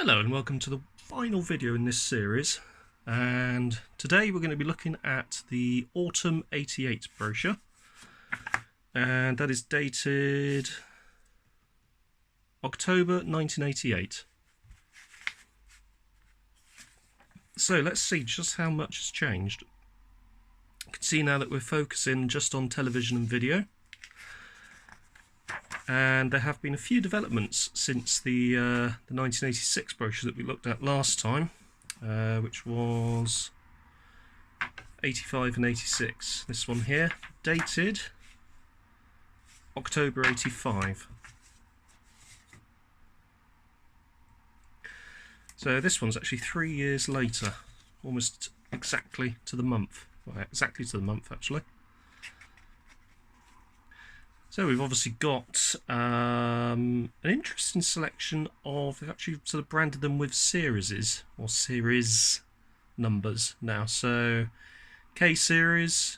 Hello and welcome to the final video in this series, and today we're going to be looking at the Autumn 88 brochure, and that is dated October 1988. So let's see just how much has changed. You can see now that we're focusing just on television and video, and there have been a few developments since the 1986 brochure that we looked at last time, which was 85 and 86. This one here, dated October 85. So this one's actually 3 years later, almost exactly to the month. Well, exactly to the month, actually. So we've obviously got an interesting selection of, they've actually sort of branded them with series or series numbers now. So K series,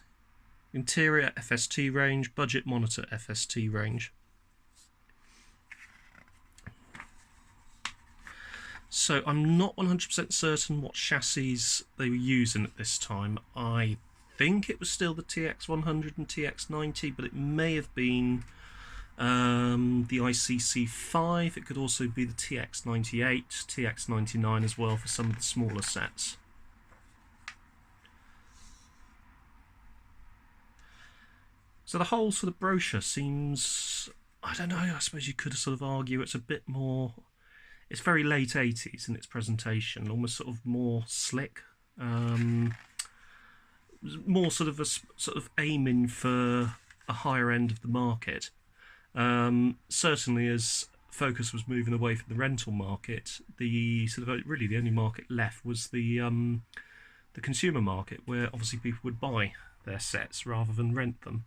interior FST range, budget monitor FST range. So I'm not 100% certain what chassis they were using at this time. I think it was still the TX100 and TX9x, but it may have been the ICC5. It could also be the TX98, TX99 as well for some of the smaller sets. So the whole sort of brochure seems, I don't know, I suppose you could sort of argue it's a bit more, it's very late 80s in its presentation, almost sort of more slick. More sort of aiming for a higher end of the market. Certainly, as focus was moving away from the rental market, the sort of really the only market left was the consumer market, where obviously people would buy their sets rather than rent them.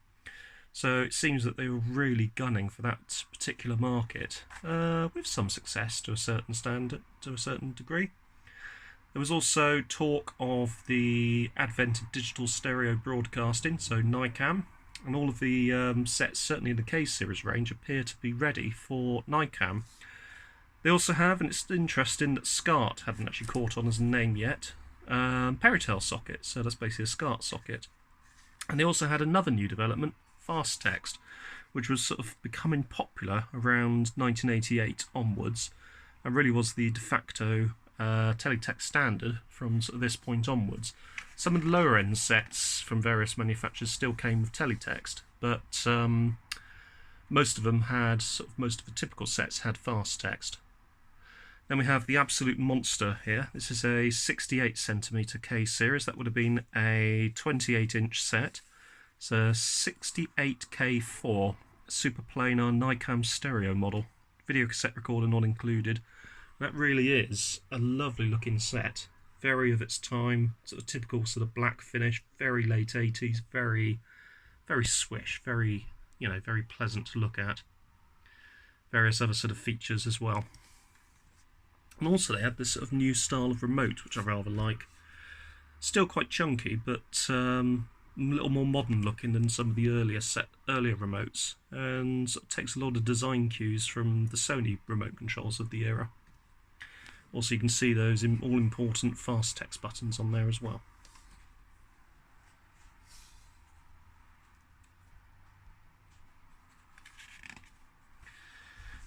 So it seems that they were really gunning for that particular market, with some success to a certain standard, to a certain degree. There was also talk of the advent of digital stereo broadcasting, so NICAM, and all of the sets, certainly in the K series range, appear to be ready for NICAM. They also have, and it's interesting that SCART hadn't actually caught on as a name yet, Peritel socket, so that's basically a SCART socket. And they also had another new development, fast text, which was sort of becoming popular around 1988 onwards, and really was the de facto teletext standard from sort of this point onwards. Some of the lower end sets from various manufacturers still came with teletext, but most of them had, most of the typical sets had fast text. Then we have the absolute monster here. This is a 68cm K series. That would have been a 28-inch set. It's a 68K4 super planar NICAM stereo model. Video cassette recorder not included. That really is a lovely looking set, very of its time, sort of typical sort of black finish, very late 80s, very swish, very, you know, very pleasant to look at. Various other sort of features as well. And also they had this sort of new style of remote, which I rather like. Still quite chunky, but a little more modern looking than some of the earlier remotes, and sort of takes a lot of design cues from the Sony remote controls of the era. Also, you can see those all-important fast text buttons on there as well.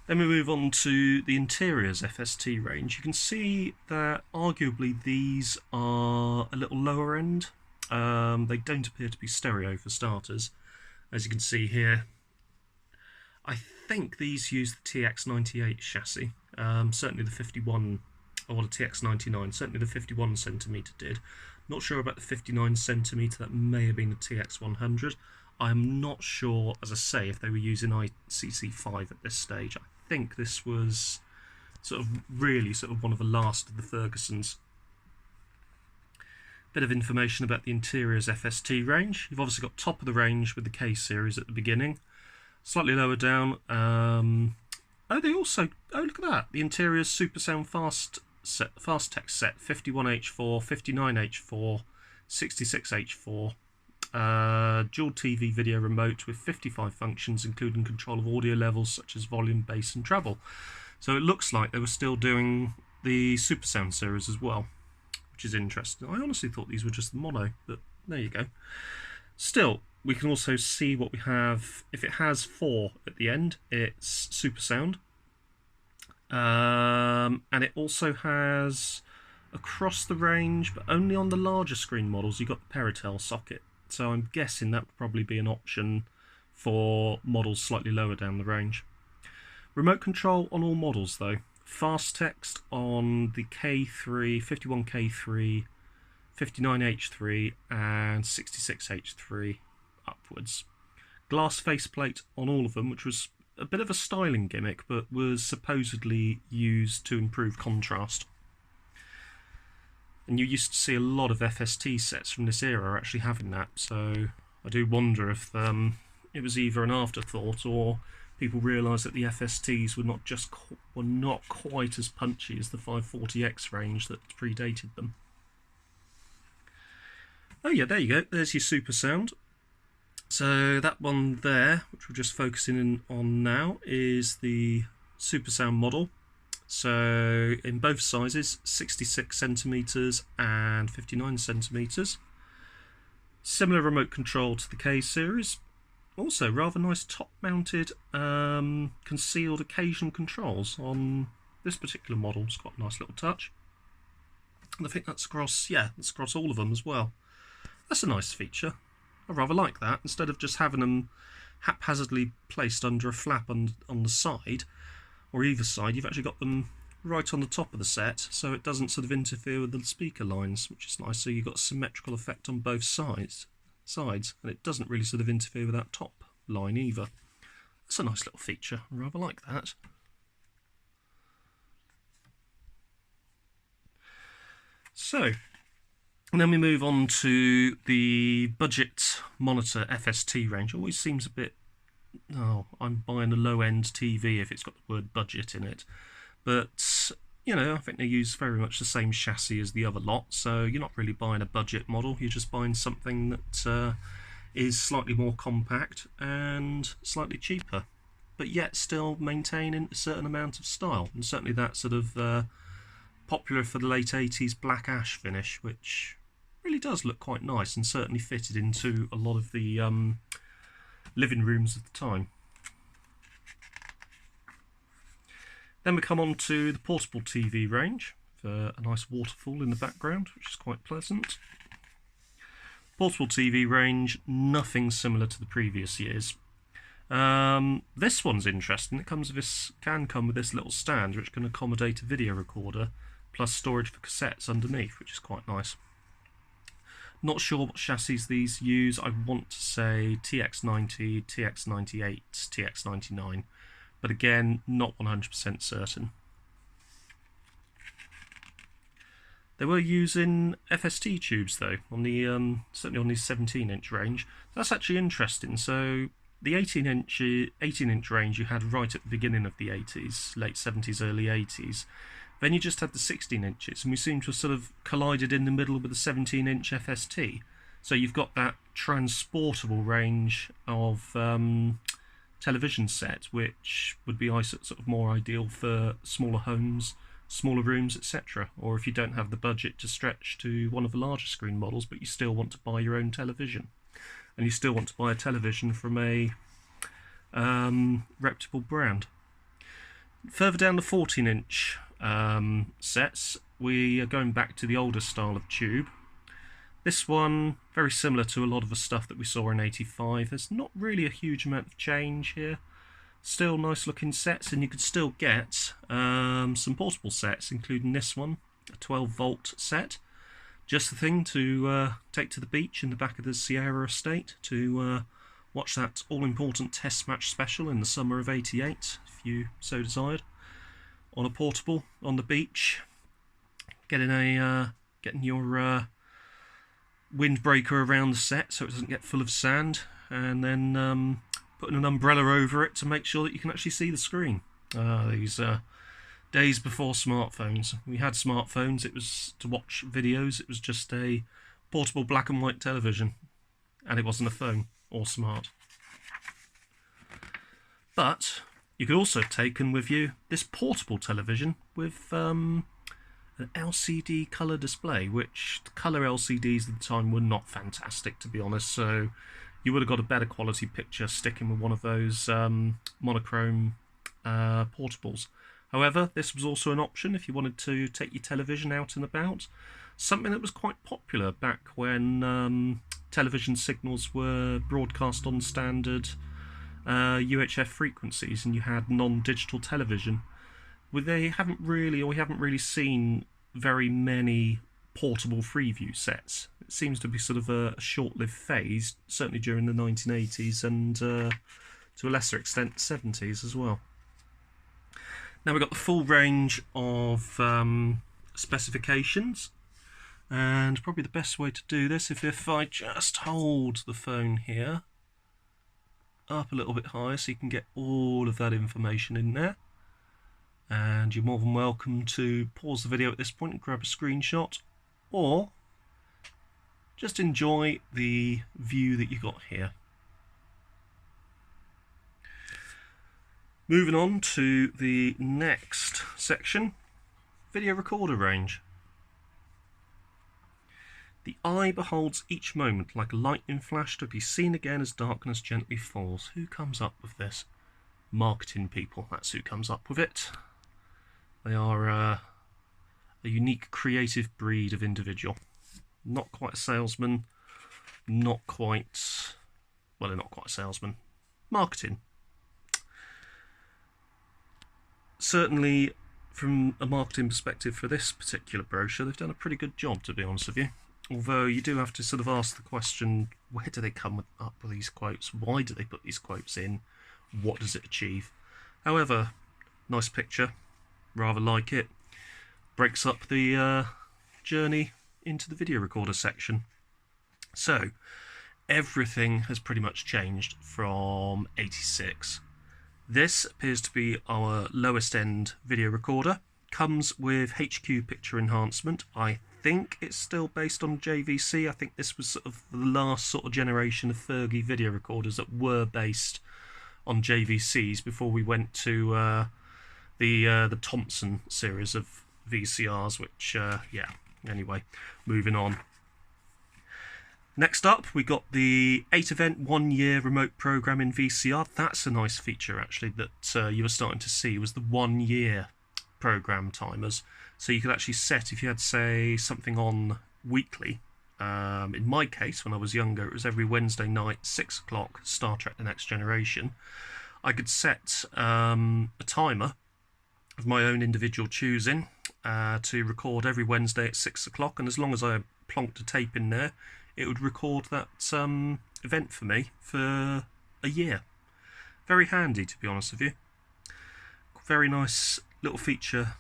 Then we move on to the interiors FST range. You can see that arguably these are a little lower end. They don't appear to be stereo for starters. As you can see here, I think these use the TX98 chassis, certainly the 51 or the TX99, certainly the 51cm did. Not sure about the 59cm, that may have been the TX100. I'm not sure, as I say, if they were using ICC5 at this stage. I think this was sort of really sort of one of the last of the Fergusons. Bit of information about the interiors FST range. You've obviously got top of the range with the K series at the beginning. Slightly lower down, oh, they also, oh, look at that, the interiors Super Sound fast text set, 51H4, 59H4, 66H4, dual TV video remote with 55 functions, including control of audio levels such as volume, bass and treble. So it looks like they were still doing the Super Sound series as well, which is interesting. I honestly thought these were just the mono, but there you go. Still, we can also see what we have. If it has 4 at the end, it's Super Sound. And it also has across the range, but only on the larger screen models, you've got the Peritel socket. So I'm guessing that would probably be an option for models slightly lower down the range. Remote control on all models though. Fast text on the K3, 51K3, 59H3 and 66H3 upwards. Glass faceplate on all of them, which was a bit of a styling gimmick, but was supposedly used to improve contrast. And you used to see a lot of FST sets from this era actually having that, so I do wonder if it was either an afterthought or people realised that the FSTs were not quite as punchy as the 540X range that predated them. Oh yeah, there you go. There's your Super Sound. So that one there, which we're just focusing on now, is the Super Sound model. So in both sizes, 66cm and 59cm. Similar remote control to the K series. Also rather nice top-mounted concealed occasion controls on this particular model. It's got a nice little touch. And I think that's across, yeah, that's across all of them as well. That's a nice feature. I rather like that. Instead of just having them haphazardly placed under a flap on the side, or either side, you've actually got them right on the top of the set, so it doesn't sort of interfere with the speaker lines, which is nice. So you've got a symmetrical effect on both sides, and it doesn't really sort of interfere with that top line either. That's a nice little feature. I rather like that. So, and then we move on to the budget monitor FST range. Always seems a bit, oh, I'm buying a low-end TV if it's got the word budget in it. But, you know, I think they use very much the same chassis as the other lot, so you're not really buying a budget model, you're just buying something that is slightly more compact and slightly cheaper, but yet still maintaining a certain amount of style. And certainly that sort of popular for the late 80s black ash finish, which really does look quite nice and certainly fitted into a lot of the living rooms of the time. Then we come on to the portable TV range, for a nice waterfall in the background, which is quite pleasant. Portable TV range, nothing similar to the previous years. This one's interesting. It comes with this, can come with this little stand which can accommodate a video recorder plus storage for cassettes underneath, which is quite nice. Not sure what chassis these use. I want to say TX90, TX98, TX99, but again, not 100% certain. They were using FST tubes though, on the certainly on the 17-inch range. That's actually interesting. So the 18-inch range you had right at the beginning of the 80s, late 70s, early 80s. Then you just had the 16 inches, and we seem to have sort of collided in the middle with the 17-inch FST. So you've got that transportable range of television set, which would be sort of more ideal for smaller homes, smaller rooms, etc. Or if you don't have the budget to stretch to one of the larger screen models, but you still want to buy your own television, and you still want to buy a television from a reputable brand. Further down the 14-inch sets, we are going back to the older style of tube. This one, very similar to a lot of the stuff that we saw in 85. There's not really a huge amount of change here. Still nice looking sets, and you could still get some portable sets, including this one, a 12-volt set. Just the thing to take to the beach in the back of the Sierra estate to watch that all-important test match special in the summer of '88, if you so desired. On a portable, on the beach, getting your windbreaker around the set so it doesn't get full of sand, and then putting an umbrella over it to make sure that you can actually see the screen. These days before smartphones. We had smartphones, it was to watch videos, it was just a portable black and white television, and it wasn't a phone or smart. But you could also have taken with you this portable television with an LCD colour display, which the colour LCDs at the time were not fantastic, to be honest, so you would have got a better quality picture sticking with one of those monochrome portables. However, this was also an option if you wanted to take your television out and about, something that was quite popular back when television signals were broadcast on standard UHF frequencies and you had non-digital television. We haven't really seen very many portable Freeview sets. It seems to be sort of a short-lived phase, certainly during the 1980s and to a lesser extent the 70s as well. Now we've got the full range of specifications, and probably the best way to do this if I just hold the phone here up a little bit higher so you can get all of that information in there. And you're more than welcome to pause the video at this point and grab a screenshot, or just enjoy the view that you got here. Moving on to the next section, video recorder range. The eye beholds each moment like a lightning flash to be seen again as darkness gently falls. Who comes up with this? Marketing people, that's who comes up with it. They are a unique creative breed of individual. Not quite a salesman, not quite a salesman. Marketing. Certainly, from a marketing perspective for this particular brochure, they've done a pretty good job, to be honest with you. Although you do have to sort of ask the question, where do they come up with these quotes? Why do they put these quotes in? What does it achieve? However, nice picture. Rather like it. Breaks up the journey into the video recorder section. So, everything has pretty much changed from 86. This appears to be our lowest end video recorder. Comes with HQ picture enhancement. I think it's still based on JVC. I think this was sort of the last sort of generation of Fergie video recorders that were based on JVCs before we went to the Thompson series of VCRs, which yeah, anyway, moving on. Next up, we got the 8-event 1 year remote programming VCR. That's a nice feature actually that you were starting to see, was the 1 year program timers. So you could actually set, if you had say something on weekly, in my case when I was younger it was every Wednesday night 6 o'clock, Star Trek The Next Generation. I could set a timer of my own individual choosing to record every Wednesday at 6 o'clock, and as long as I plonked a tape in there it would record that event for me for a year. Very handy, to be honest with you. Very nice little feature.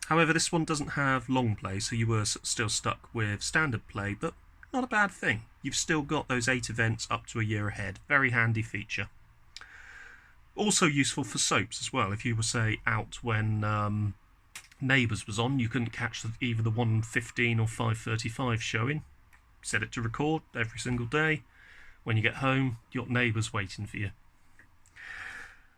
However, this one doesn't have long play, so you were still stuck with standard play, but not a bad thing. You've still got those 8 events up to a year ahead. Very handy feature. Also useful for soaps as well. If you were, say, out when Neighbours was on, you couldn't catch either the 1:15 or 5:35 showing. Set it to record every single day. When you get home, you've got Neighbours waiting for you.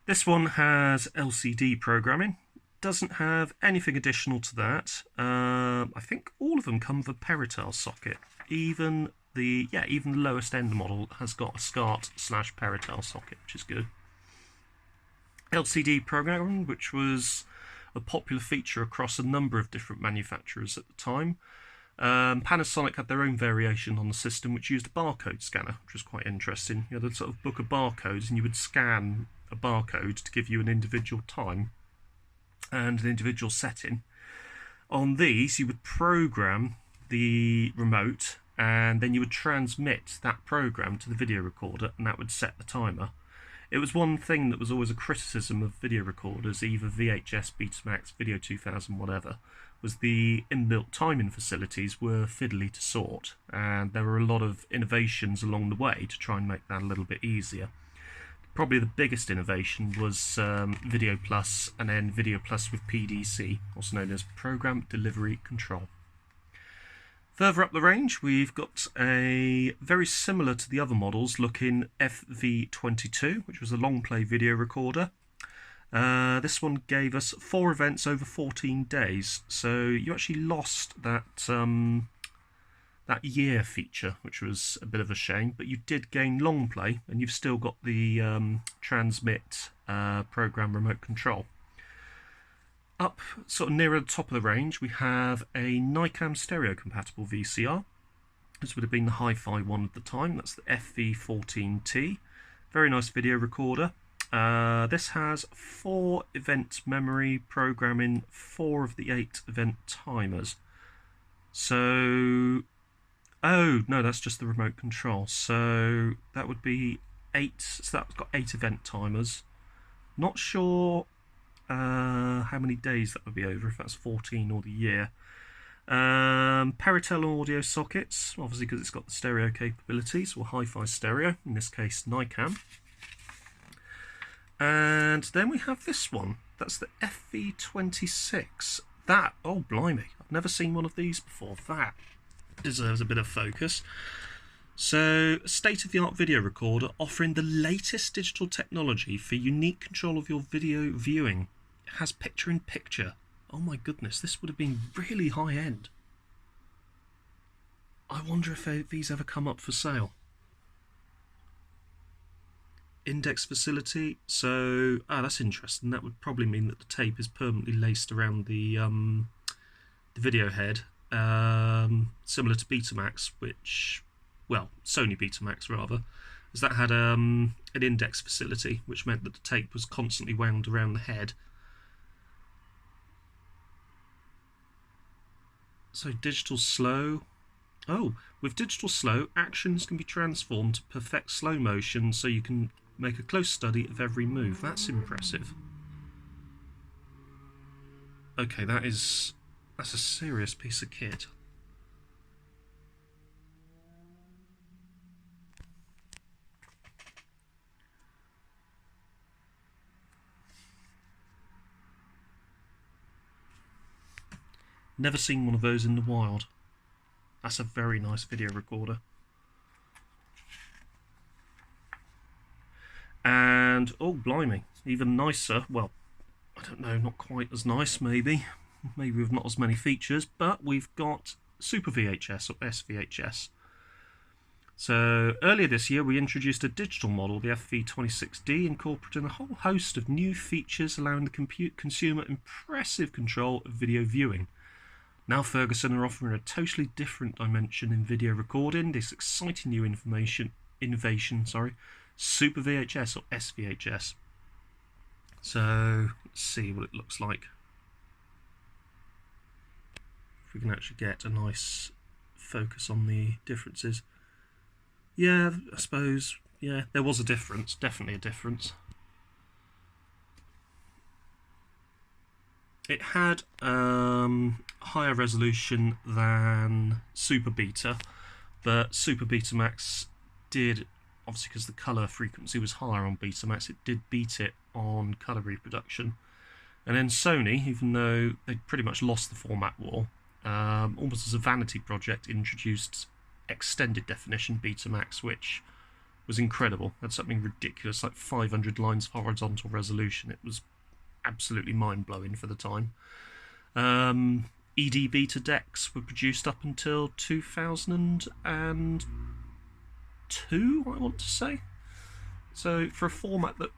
This one has LCD programming. Doesn't have anything additional to that. I think all of them come with a Peritel socket. Even the lowest end model has got a SCART/Peritel socket, which is good. LCD programming, which was a popular feature across a number of different manufacturers at the time. Panasonic had their own variation on the system, which used a barcode scanner, which was quite interesting. You had a sort of book of barcodes, and you would scan a barcode to give you an individual time and an individual setting. On these, you would program the remote, and then you would transmit that program to the video recorder, and that would set the timer. It was one thing that was always a criticism of video recorders, either VHS, Betamax, Video 2000, whatever, was the inbuilt timing facilities were fiddly to sort, and there were a lot of innovations along the way to try and make that a little bit easier. Probably the biggest innovation was Video Plus, and then Video Plus with PDC, also known as Program Delivery Control. Further up the range, we've got a very similar to the other models looking FV22, which was a long play video recorder. This one gave us 4 events over 14 days, so you actually lost that that year feature, which was a bit of a shame, but you did gain long play, and you've still got the transmit program remote control. Up sort of nearer the top of the range, we have a NICAM stereo compatible VCR. This would have been the hi-fi one at the time. That's the FV14T. Very nice video recorder. This has 4 event memory, programming 4 of the 8 event timers. So, oh no, that's just the remote control. So that would be 8. So that's got 8 event timers. Not sure how many days that would be over, if that's 14 or the year. Peritel audio sockets, obviously because it's got the stereo capabilities, or hi-fi stereo, in this case NICAM. And then we have this one, that's the FV26. That, oh blimey, I've never seen one of these before. That deserves a bit of focus. So, state-of-the-art video recorder offering the latest digital technology for unique control of your video viewing. It has picture-in-picture. Oh my goodness, this would have been really high-end. I wonder if these ever come up for sale. Index facility, so that's interesting. That would probably mean that the tape is permanently laced around the video head, similar to Betamax, which, well, Sony Betamax rather, as that had an index facility, which meant that the tape was constantly wound around the head. So digital slow. Oh, with digital slow, actions can be transformed to perfect slow motion, so you can make a close study of every move. That's impressive. Okay, that's a serious piece of kit. Never seen one of those in the wild. That's a very nice video recorder. And, oh blimey, even nicer, well, I don't know, not quite as nice maybe with not as many features, but we've got Super VHS or SVHS. So earlier this year we introduced a digital model, the FV26D, incorporating a whole host of new features allowing the consumer impressive control of video viewing. Now Ferguson are offering a totally different dimension in video recording, this exciting new innovation, Super VHS or SVHS. So let's see what it looks like. If we can actually get a nice focus on the differences. Yeah, I suppose, yeah, there was a difference, definitely a difference. It had higher resolution than Super Beta, but Super Betamax did, obviously because the colour frequency was higher on Betamax, it did beat it on colour reproduction. And then Sony, even though they pretty much lost the format war, almost as a vanity project, introduced extended definition Betamax, which was incredible. It had something ridiculous, like 500 lines of horizontal resolution. It was absolutely mind-blowing for the time. ED Beta decks were produced up until 2002, I want to say. So for a format that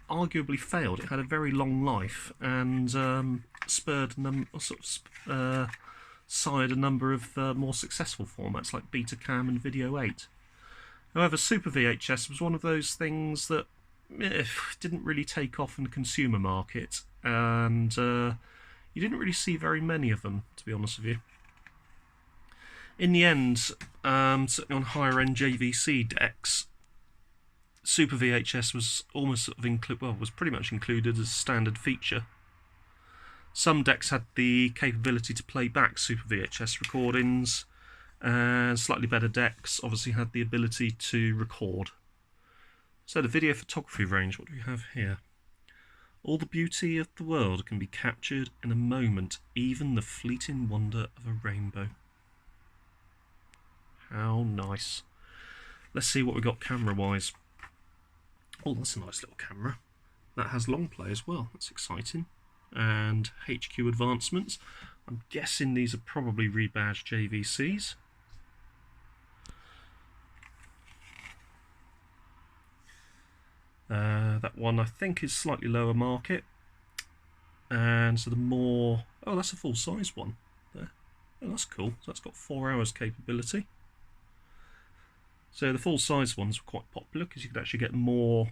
arguably failed, it had a very long life and sired a number of more successful formats like Betacam and Video 8. However, Super VHS was one of those things that didn't really take off in the consumer market, and you didn't really see very many of them, to be honest with you. In the end, certainly on higher end JVC decks, Super VHS was almost sort of was pretty much included as a standard feature. Some decks had the capability to play back Super VHS recordings, and slightly better decks obviously had the ability to record. So the video photography range, what do we have here? All the beauty of the world can be captured in a moment, even the fleeting wonder of a rainbow. How nice. Let's see what we got camera-wise. Oh, that's a nice little camera. that has long play as well. That's exciting. And HQ advancements. I'm guessing these are probably rebadged JVCs. That one I think is slightly lower market. And so the more... oh, that's a full size one there. Oh, that's cool. So that's got 4 hours capability. So the full size ones were quite popular because you could actually get more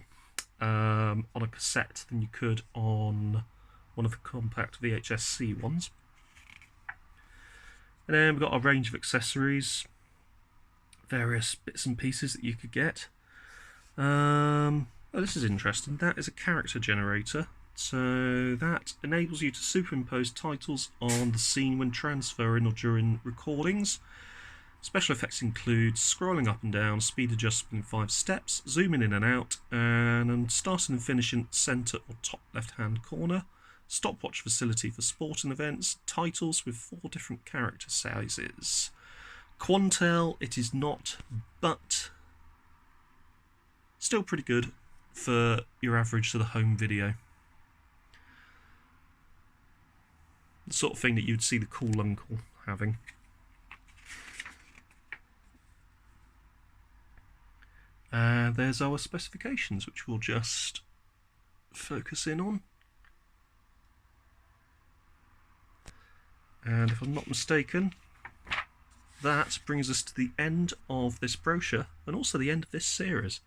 on a cassette than you could on one of the compact VHS-C ones. And then we've got a range of accessories, various bits and pieces that you could get. Oh, this is interesting. That is a character generator. So that enables you to superimpose titles on the scene when transferring or during recordings. Special effects include scrolling up and down, speed adjustment in 5 steps, zooming in and out, and starting and finishing centre or top left-hand corner. Stopwatch facility for sporting events. Titles with 4 different character sizes. Quantel it is not, but still pretty good for your average sort of home video. The sort of thing that you'd see the cool uncle having. There's our specifications, which we'll just focus in on. And if I'm not mistaken, that brings us to the end of this brochure and also the end of this series.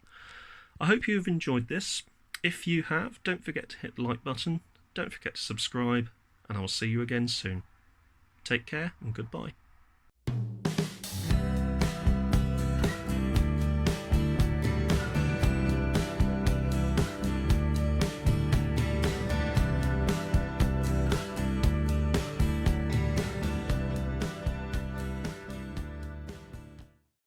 I hope you've enjoyed this. If you have, don't forget to hit the like button, don't forget to subscribe, and I will see you again soon. Take care and goodbye.